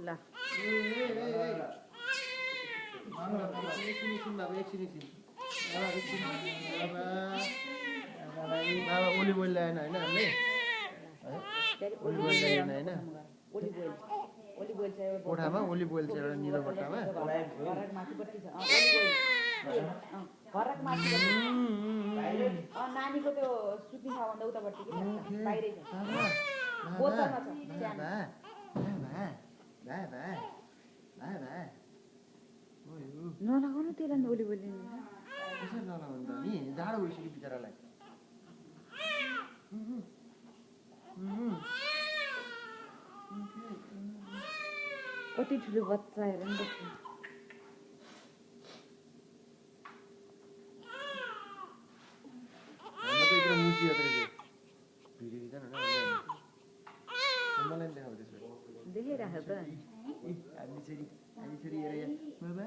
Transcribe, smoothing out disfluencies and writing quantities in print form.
ल बाबा olive oil ल्याएन होइन हामीले ओलिभ ओइल ल्याएन होइन कोठामा ओलिभ ओइल छ एउटा निलो बट्टामा नानीको त्यो सुत्ने ठाउँभन्दा उतापट्टि बाहिरै छ बोतलमा छ नलगाउनु त्यसलाई ओलिभ ओइल कसरी नलगाउनु त नि जाडो भइसक्यो बिचरालाई कति ठुलो बच्चा हेर नि देखिरहेको त हामी छोरी हेर बाबा